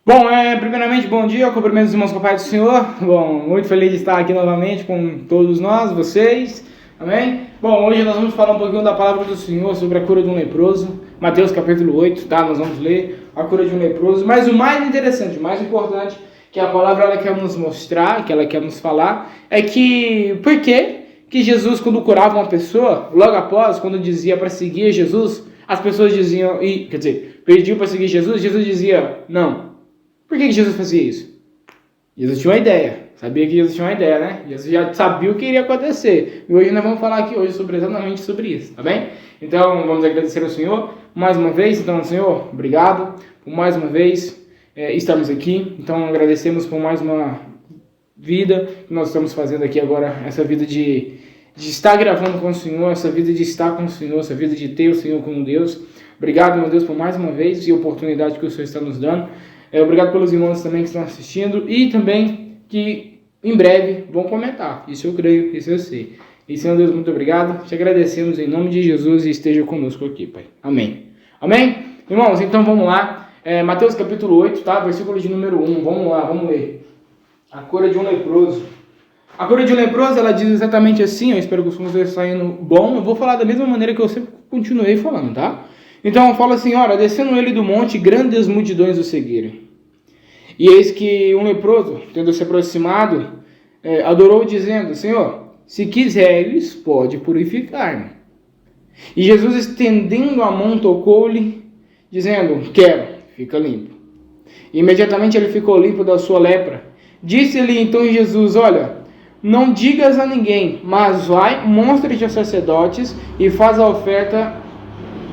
Bom, primeiramente, bom dia, cumprimento os irmãos com a paz do Senhor. Bom, muito feliz de estar aqui novamente com todos nós, vocês, amém? Bom, hoje nós vamos falar um pouquinho da palavra do Senhor sobre a cura de um leproso, Mateus capítulo 8, tá? Nós vamos ler a cura de um leproso, mas o mais interessante, o mais importante, que a palavra ela quer nos mostrar, que ela quer nos falar, é que, por que Jesus, quando curava uma pessoa, logo após, quando dizia para seguir Jesus, as pessoas diziam, pediam para seguir Jesus, Jesus dizia, não. Por que Jesus fazia isso? Jesus tinha uma ideia. Sabia que Jesus tinha uma ideia, né? Jesus já sabia o que iria acontecer. E hoje nós vamos falar aqui hoje exatamente sobre isso, tá bem? Então, vamos agradecer ao Senhor mais uma vez. Então, Senhor, obrigado por mais uma vez estarmos aqui. Então, agradecemos por mais uma vida que nós estamos fazendo aqui agora. Essa vida de estar gravando com o Senhor, essa vida de estar com o Senhor, essa vida de ter o Senhor como Deus. Obrigado, meu Deus, por mais uma vez e a oportunidade que o Senhor está nos dando. Obrigado pelos irmãos também que estão assistindo e também que em breve vão comentar. Isso eu creio, isso eu sei. E Senhor Deus, muito obrigado. Te agradecemos em nome de Jesus e esteja conosco aqui, Pai. Amém. Amém? Irmãos, então vamos lá. Mateus capítulo 8, tá? Versículo de número 1. Vamos lá, vamos ler. A cura de um leproso. A cura de um leproso, ela diz exatamente assim. Eu espero que o som esteja saindo bom. Eu vou falar da mesma maneira que eu sempre continuei falando, tá? Então fala assim, ora, descendo ele do monte, grandes multidões o seguiram. E eis que um leproso, tendo se aproximado, adorou dizendo, Senhor, se quiseres, pode purificar-me. E Jesus, estendendo a mão, tocou-lhe, dizendo, quero, fica limpo. E imediatamente ele ficou limpo da sua lepra. Disse-lhe então Jesus, olha, não digas a ninguém, mas vai, mostra-te aos sacerdotes e faz a oferta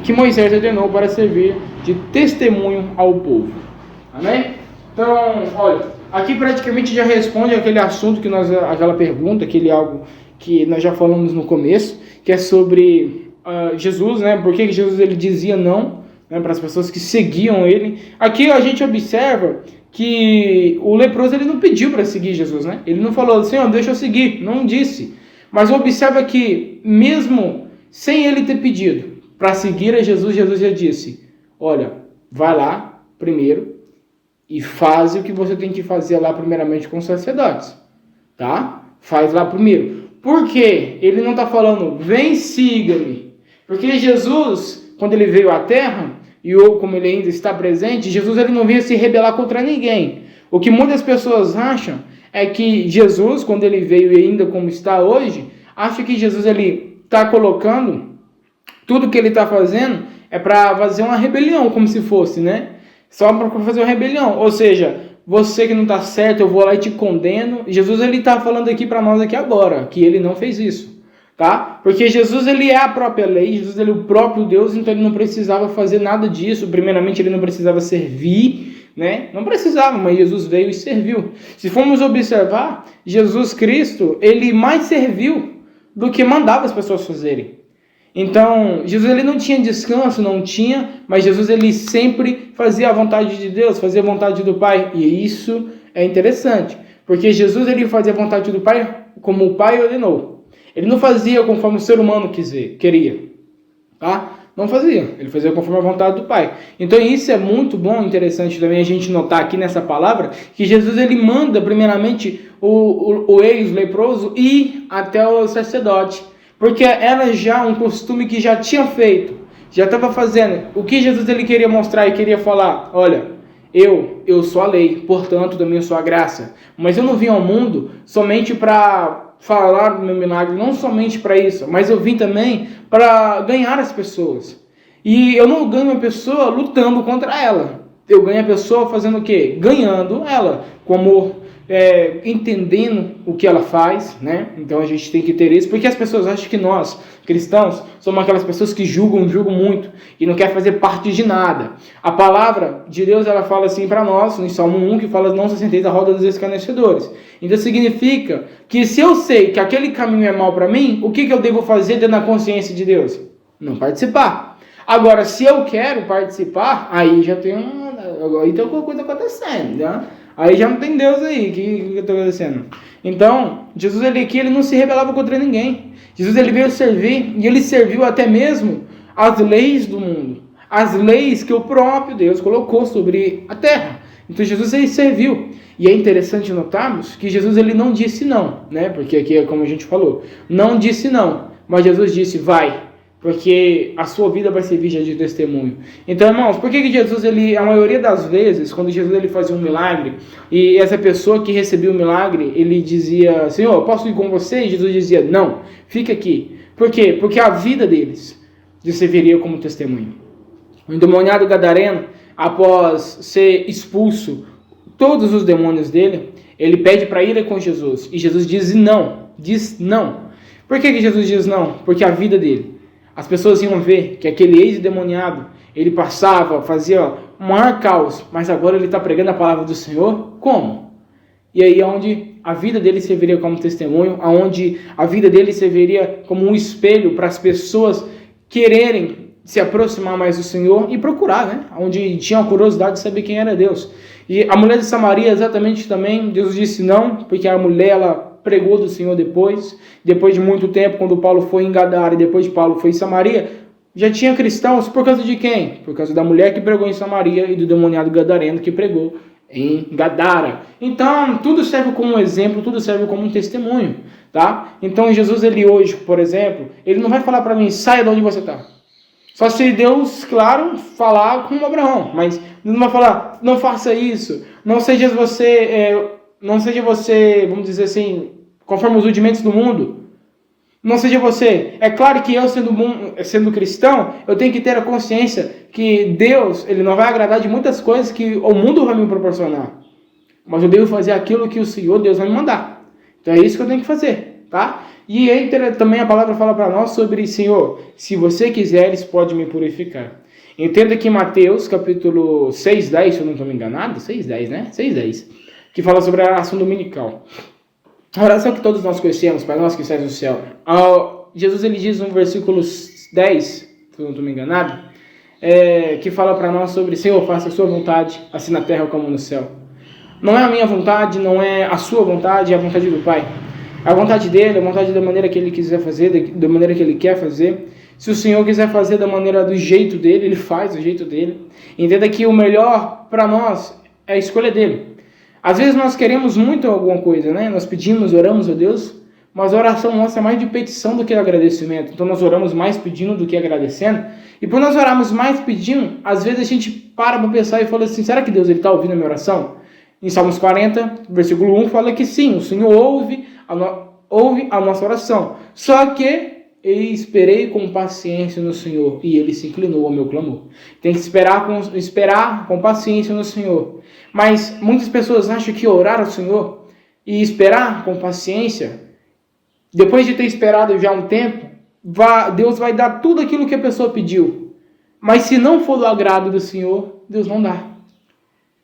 que Moisés ordenou para servir de testemunho ao povo. Amém? Então, olha, aqui praticamente já responde aquele assunto que aquela pergunta, aquele algo que nós já falamos no começo, que é sobre Jesus, né? Por que Jesus ele dizia não, né, para as pessoas que seguiam ele. Aqui a gente observa que o leproso ele não pediu para seguir Jesus, né? Ele não falou, Senhor, deixa eu seguir, não disse. Mas observa que mesmo sem ele ter pedido, para seguir a Jesus, Jesus já disse, olha, vai lá primeiro e faz o que você tem que fazer lá primeiramente com os sacerdotes, tá? Faz lá primeiro. Por quê? Ele não está falando, vem, siga-me. Porque Jesus, quando ele veio à terra, e ou como ele ainda está presente, Jesus ele não veio se rebelar contra ninguém. O que muitas pessoas acham é que Jesus, quando ele veio e ainda como está hoje, acha que Jesus ele está colocando tudo que ele está fazendo é para fazer uma rebelião, como se fosse, né? Só para fazer uma rebelião. Ou seja, você que não está certo, eu vou lá e te condeno. Jesus ele está falando aqui para nós aqui agora, que ele não fez isso, tá? Porque Jesus ele é a própria lei, Jesus ele é o próprio Deus, então ele não precisava fazer nada disso. Primeiramente ele não precisava servir, né? Não precisava, mas Jesus veio e serviu. Se formos observar, Jesus Cristo, ele mais serviu do que mandava as pessoas fazerem. Então, Jesus ele não tinha descanso, não tinha, mas Jesus ele sempre fazia a vontade de Deus, fazia a vontade do Pai. E isso é interessante, porque Jesus ele fazia a vontade do Pai como o Pai ordenou. Ele não fazia conforme o ser humano queria, tá? Não fazia, ele fazia conforme a vontade do Pai. Então isso é muito bom, interessante também a gente notar aqui nessa palavra, que Jesus ele manda primeiramente o ex-leproso ir até o sacerdote. Porque era já um costume que já tinha feito, já estava fazendo. O que Jesus ele queria mostrar e queria falar, olha, eu sou a lei, portanto também sou a graça. Mas eu não vim ao mundo somente para falar do meu milagre, não somente para isso, mas eu vim também para ganhar as pessoas. E eu não ganho a pessoa lutando contra ela. Eu ganho a pessoa fazendo o quê? Ganhando ela, com amor. Entendendo o que ela faz, né? Então a gente tem que ter isso, porque as pessoas acham que nós, cristãos, somos aquelas pessoas que julgam muito e não querem fazer parte de nada. A palavra de Deus, ela fala assim para nós, no Salmo 1, que fala, não se senteis à roda dos escarnecedores. Então significa que se eu sei que aquele caminho é mal para mim, o que eu devo fazer dentro da consciência de Deus? Não participar. Agora, se eu quero participar, aí já tem alguma coisa acontecendo, né? Aí já não tem Deus aí, o que está acontecendo? Então, Jesus aqui, ele não se rebelava contra ninguém. Jesus ele veio servir, e ele serviu até mesmo as leis do mundo. As leis que o próprio Deus colocou sobre a terra. Então Jesus ele serviu. E é interessante notarmos que Jesus ele não disse não, né? Porque aqui é como a gente falou, não disse não, mas Jesus disse vai, porque a sua vida vai servir já de testemunho. Então, irmãos, por que Jesus, ele, a maioria das vezes, quando Jesus ele fazia um milagre, e essa pessoa que recebia o milagre, ele dizia, Senhor, posso ir com você? E Jesus dizia, não, fica aqui. Por quê? Porque a vida deles serviria como testemunho. O endemoniado gadareno, após ser expulso todos os demônios dele, ele pede para ir com Jesus, e Jesus diz não. Por que Jesus diz não? Porque a vida dele, as pessoas iam ver que aquele ex-demoniado, ele passava, fazia o maior caos, mas agora ele está pregando a palavra do Senhor, como? E aí é onde a vida dele serviria como testemunho, aonde a vida dele serviria como um espelho para as pessoas quererem se aproximar mais do Senhor e procurar, né? Onde tinha a curiosidade de saber quem era Deus. E a mulher de Samaria exatamente também, Deus disse não, porque a mulher ela pregou do Senhor depois de muito tempo, quando Paulo foi em Gadara e depois de Paulo foi em Samaria, já tinha cristãos por causa de quem? Por causa da mulher que pregou em Samaria e do demoniado gadareno que pregou em Gadara. Então, tudo serve como um exemplo, tudo serve como um testemunho, tá? Então, Jesus, ele hoje, por exemplo, ele não vai falar para mim, saia de onde você está. Só se Deus, claro, falar com Abraão, mas não vai falar, não faça isso, não seja você, vamos dizer assim, conforme os rudimentos do mundo. Não seja você. É claro que eu, sendo cristão, eu tenho que ter a consciência que Deus, ele não vai agradar de muitas coisas que o mundo vai me proporcionar. Mas eu devo fazer aquilo que o Senhor, Deus, vai me mandar. Então é isso que eu tenho que fazer, tá? E aí também a palavra fala para nós sobre, Senhor, se você quiseres, pode me purificar. Entenda que Mateus, capítulo 6:10, se eu não estou me enganado, 6:10, né? 6:10, que fala sobre a oração dominical. A oração que todos nós conhecemos, Pai nosso que estás no céu. Jesus, ele diz no versículo 10, se eu não estou me enganado, que fala para nós sobre, Senhor, faça a sua vontade, assim na terra como no céu. Não é a minha vontade, não é a sua vontade, é a vontade do Pai. A vontade dele, a vontade da maneira que ele quiser fazer, da maneira que ele quer fazer. Se o Senhor quiser fazer da maneira do jeito dele, ele faz do jeito dele. Entenda que o melhor para nós é a escolha dele. Às vezes nós queremos muito alguma coisa, né? Nós pedimos, oramos a Deus, mas a oração nossa é mais de petição do que de agradecimento. Então nós oramos mais pedindo do que agradecendo. E por nós orarmos mais pedindo, às vezes a gente para pensar e fala assim, será que Deus está ouvindo a minha oração? Em Salmos 40, versículo 1, fala que sim, o Senhor ouve a nossa oração. Só que eu esperei com paciência no Senhor e ele se inclinou ao meu clamor. Tem que esperar com paciência no Senhor. Mas muitas pessoas acham que orar ao Senhor e esperar com paciência, depois de ter esperado já um tempo, Deus vai dar tudo aquilo que a pessoa pediu. Mas se não for do agrado do Senhor, Deus não dá.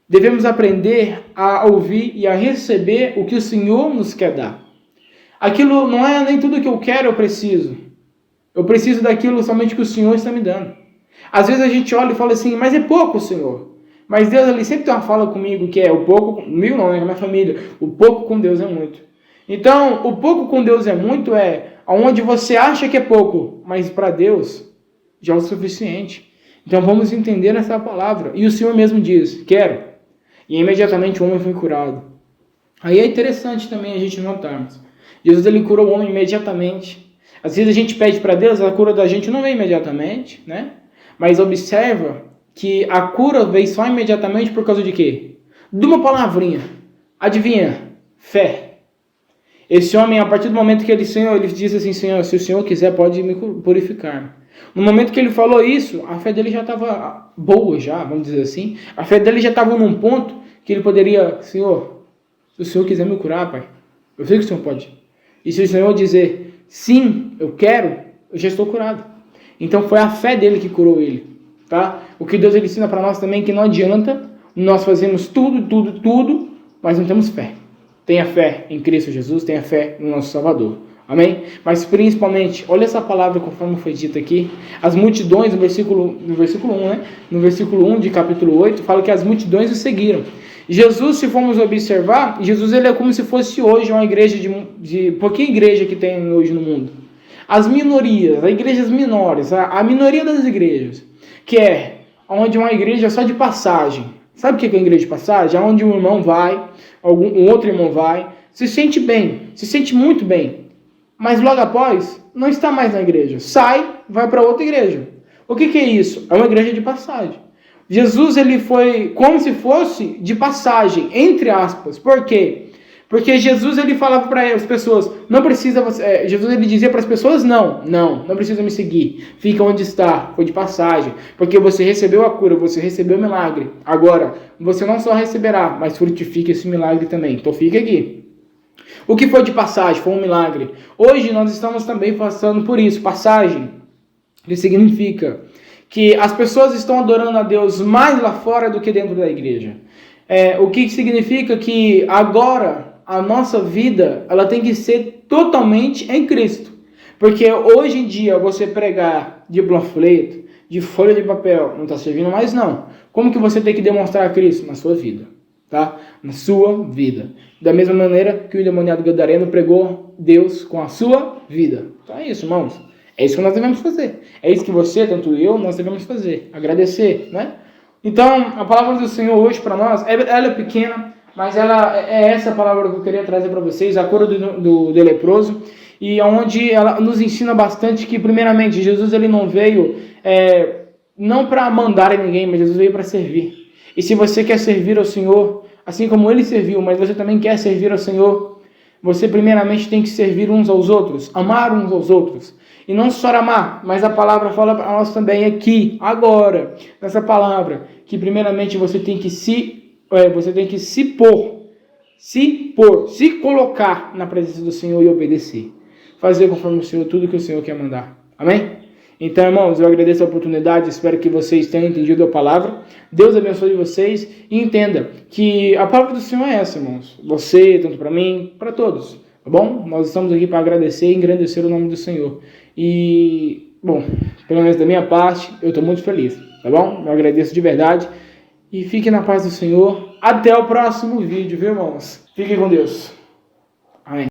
Devemos aprender a ouvir e a receber o que o Senhor nos quer dar. Aquilo não é nem tudo que eu quero, eu preciso. Eu preciso daquilo somente que o Senhor está me dando. Às vezes a gente olha e fala assim, mas é pouco, Senhor. Mas Deus ali sempre tem uma fala comigo que é o pouco, comigo não, né, com a minha família. O pouco com Deus é muito. Então, o pouco com Deus é muito onde você acha que é pouco, mas para Deus já é o suficiente. Então vamos entender essa palavra. E o Senhor mesmo diz, quero. E imediatamente o homem foi curado. Aí é interessante também a gente notarmos. Jesus ele curou o homem imediatamente. Às vezes a gente pede para Deus, a cura da gente não vem imediatamente, né? Mas observa que a cura veio só imediatamente por causa de quê? De uma palavrinha. Adivinha? Fé. Esse homem, a partir do momento que ele disse assim, Senhor, se o Senhor quiser, pode me purificar. No momento que ele falou isso, a fé dele já estava boa, vamos dizer assim. A fé dele já estava num ponto que ele poderia, Senhor, se o Senhor quiser me curar, Pai, eu sei que o Senhor pode. E se o Senhor dizer, sim, eu quero, eu já estou curado. Então foi a fé dele que curou ele. Tá? O que Deus ele ensina para nós também é que não adianta nós fazermos tudo, mas não temos fé. Tenha fé em Cristo Jesus, tenha fé no nosso Salvador. Amém? Mas principalmente, olha essa palavra conforme foi dita aqui. As multidões, no versículo 1, né? No versículo 1 de capítulo 8, fala que as multidões o seguiram. Jesus, se formos observar, Jesus ele é como se fosse hoje uma igreja pouquinha igreja que tem hoje no mundo. As minorias, as igrejas menores, a minoria das igrejas, que é onde uma igreja só de passagem, Sabe o que é a igreja de passagem? É onde um irmão vai, um outro irmão vai, se sente bem, se sente muito bem, mas logo após não está mais na igreja, sai, vai para outra igreja. O que é isso? É uma igreja de passagem. Jesus ele foi como se fosse de passagem, entre aspas. Por quê? Porque Jesus ele falava para as pessoas, não precisa, Jesus ele dizia para as pessoas, não precisa me seguir, fica onde está, foi de passagem, porque você recebeu a cura, você recebeu o milagre, agora você não só receberá, mas frutifica esse milagre também, então fica aqui. O que foi de passagem, foi um milagre. Hoje nós estamos também passando por isso, passagem, que significa que as pessoas estão adorando a Deus mais lá fora do que dentro da igreja. O que significa que agora a nossa vida ela tem que ser totalmente em Cristo. Porque hoje em dia você pregar de panfleto, de folha de papel, não está servindo mais não. Como que você tem que demonstrar a Cristo? Na sua vida. Tá? Na sua vida. Da mesma maneira que o endemoniado gadareno pregou Deus com a sua vida. Então é isso, irmãos. É isso que nós devemos fazer. É isso que você, tanto eu, nós devemos fazer. Agradecer, né? Então, a palavra do Senhor hoje para nós, ela é pequena, mas ela é essa palavra que eu queria trazer para vocês, a cura do leproso, e onde ela nos ensina bastante que, primeiramente, Jesus ele não veio não para mandar em ninguém, mas Jesus veio para servir. E se você quer servir ao Senhor, assim como ele serviu, mas você também quer servir ao Senhor, você primeiramente tem que servir uns aos outros, amar uns aos outros. E não só amar, mas a palavra fala para nós também aqui, agora, nessa palavra, que primeiramente você tem que se colocar na presença do Senhor e obedecer. Fazer conforme o Senhor, tudo que o Senhor quer mandar. Amém? Então, irmãos, eu agradeço a oportunidade, espero que vocês tenham entendido a palavra. Deus abençoe vocês e entenda que a palavra do Senhor é essa, irmãos. Você, tanto para mim, para todos. Tá bom? Nós estamos aqui para agradecer e engrandecer o nome do Senhor. E, bom, pelo menos da minha parte, eu estou muito feliz. Tá bom? Eu agradeço de verdade. E fiquem na paz do Senhor. Até o próximo vídeo, viu, irmãos? Fiquem com Deus. Amém.